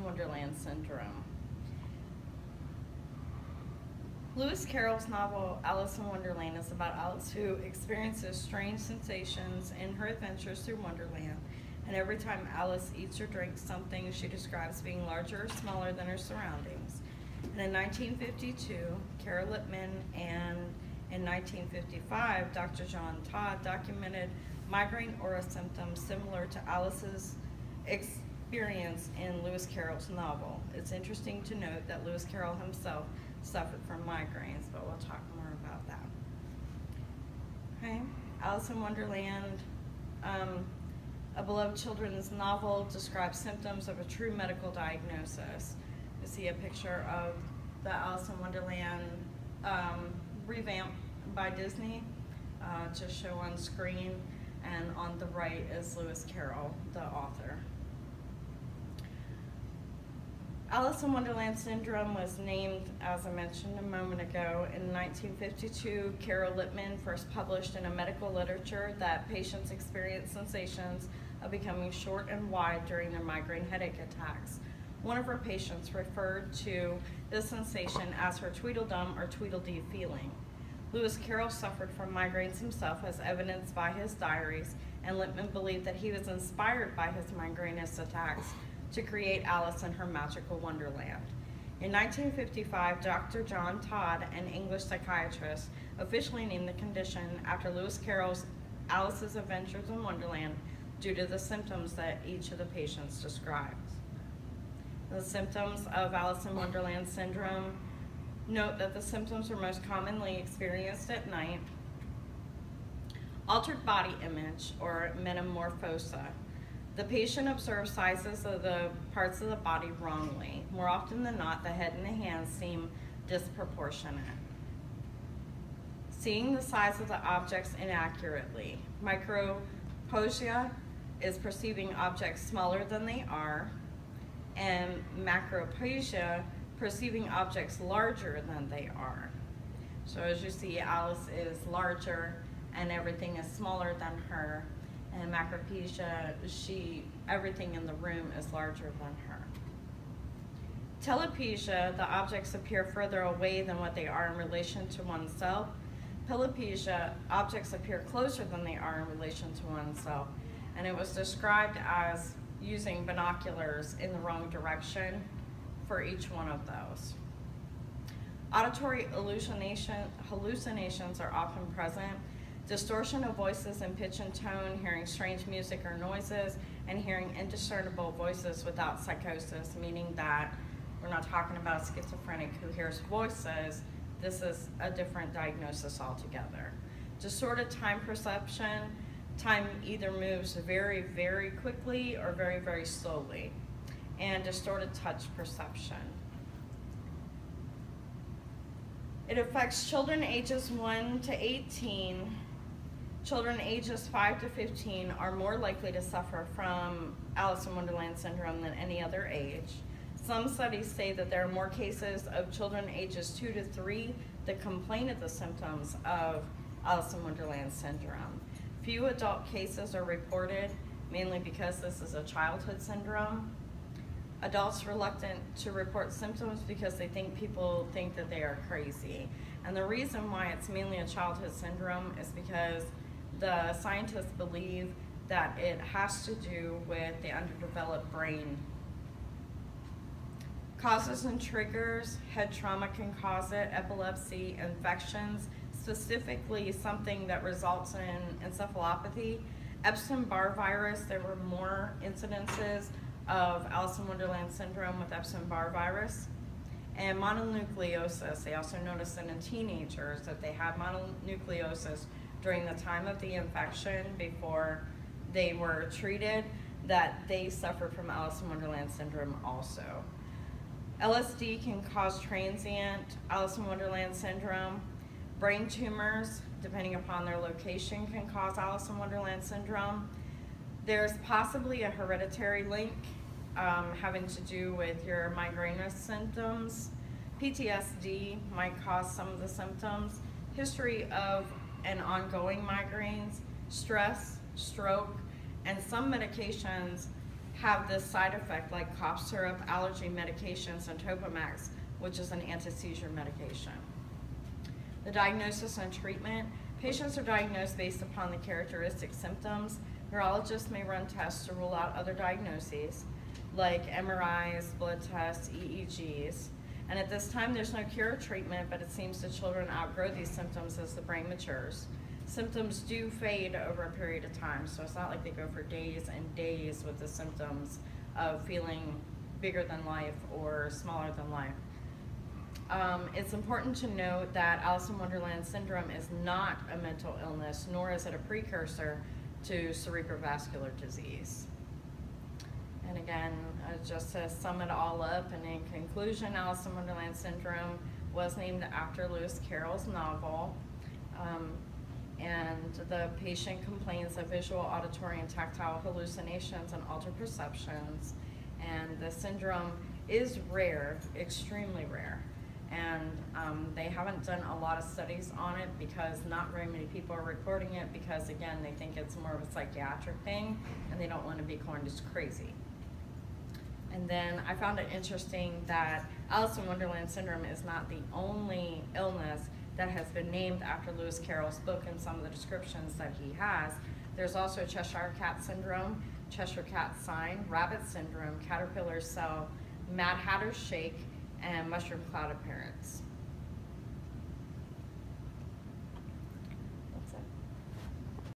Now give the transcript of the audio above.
Wonderland syndrome. Lewis Carroll's novel Alice in Wonderland is about Alice who experiences strange sensations in her adventures through Wonderland, and every time Alice eats or drinks something she describes being larger or smaller than her surroundings. And in 1952, Carol Lippmann and in 1955, Dr. John Todd documented migraine aura symptoms similar to Alice's experience in Lewis Carroll's novel. It's interesting to note that Lewis Carroll himself suffered from migraines, but we'll talk more about that. Okay, Alice in Wonderland, a beloved children's novel, describes symptoms of a true medical diagnosis. You see a picture of the Alice in Wonderland revamp by Disney, to show on screen, and on the right is Lewis Carroll, the author. Alice in Wonderland syndrome was named, as I mentioned a moment ago, in 1952. Carol Lippmann first published in a medical literature that patients experience sensations of becoming short and wide during their migraine headache attacks. One of her patients referred to this sensation as her Tweedledum or Tweedledee feeling. Lewis Carroll suffered from migraines himself, as evidenced by his diaries, and Lippmann believed that he was inspired by his migrainous attacks to create Alice in her magical wonderland. In 1955, Dr. John Todd, an English psychiatrist, officially named the condition after Lewis Carroll's Alice's Adventures in Wonderland due to the symptoms that each of the patients described. The symptoms of Alice in Wonderland syndrome: note that the symptoms are most commonly experienced at night. Altered body image, or metamorphosa. The patient observes sizes of the parts of the body wrongly. More often than not, the head and the hands seem disproportionate. Seeing the size of the objects inaccurately. Microposia is perceiving objects smaller than they are, and macroposia, perceiving objects larger than they are. So as you see, Alice is larger and everything is smaller than her, and macroposia, everything in the room is larger than her. Telepesia, the objects appear further away than what they are in relation to oneself. Pilopesia, objects appear closer than they are in relation to oneself, and it was described as using binoculars in the wrong direction for each one of those. Auditory hallucinations are often present. Distortion of voices in pitch and tone, hearing strange music or noises, and hearing indiscernible voices without psychosis, meaning that we're not talking about a schizophrenic who hears voices. This is a different diagnosis altogether. Distorted time perception. Time either moves very, very quickly or very, very slowly. And distorted touch perception. It affects children ages 1 to 18. Children ages 5 to 15 are more likely to suffer from Alice in Wonderland syndrome than any other age. Some studies say that there are more cases of children ages 2 to 3 that complain of the symptoms of Alice in Wonderland syndrome. Few adult cases are reported, mainly because this is a childhood syndrome. Adults reluctant to report symptoms because people think that they are crazy. And the reason why it's mainly a childhood syndrome is because the scientists believe that it has to do with the underdeveloped brain. Causes and triggers: head trauma can cause it, epilepsy, infections, specifically something that results in encephalopathy. Epstein-Barr virus, there were more incidences of Alice in Wonderland syndrome with Epstein-Barr virus. And mononucleosis, they also noticed in teenagers that they had mononucleosis during the time of the infection before they were treated, that they suffered from Alice in Wonderland syndrome also. LSD can cause transient Alice in Wonderland syndrome. Brain tumors, depending upon their location, can cause Alice in Wonderland syndrome. There's possibly a hereditary link having to do with your migrainous symptoms. PTSD might cause some of the symptoms. History of and ongoing migraines, stress, stroke, and some medications have this side effect like cough syrup, allergy medications, and Topamax, which is an anti-seizure medication. The diagnosis and treatment. Patients are diagnosed based upon the characteristic symptoms. Neurologists may run tests to rule out other diagnoses, like MRIs, blood tests, EEGs. And at this time, there's no cure or treatment, but it seems that children outgrow these symptoms as the brain matures. Symptoms do fade over a period of time, so it's not like they go for days and days with the symptoms of feeling bigger than life or smaller than life. It's important to note that Alice in Wonderland syndrome is not a mental illness, nor is it a precursor to cerebrovascular disease. And again, just to sum it all up, and in conclusion, Alice in Wonderland syndrome was named after Lewis Carroll's novel. And the patient complains of visual, auditory, and tactile hallucinations and altered perceptions. And the syndrome is rare, extremely rare. And they haven't done a lot of studies on it because not very many people are reporting it because, again, they think it's more of a psychiatric thing and they don't want to be coined as crazy. And then I found it interesting that Alice in Wonderland syndrome is not the only illness that has been named after Lewis Carroll's book and some of the descriptions that he has. There's also Cheshire Cat syndrome, Cheshire Cat sign, rabbit syndrome, caterpillar cell, Mad Hatter's shake, and mushroom cloud appearance.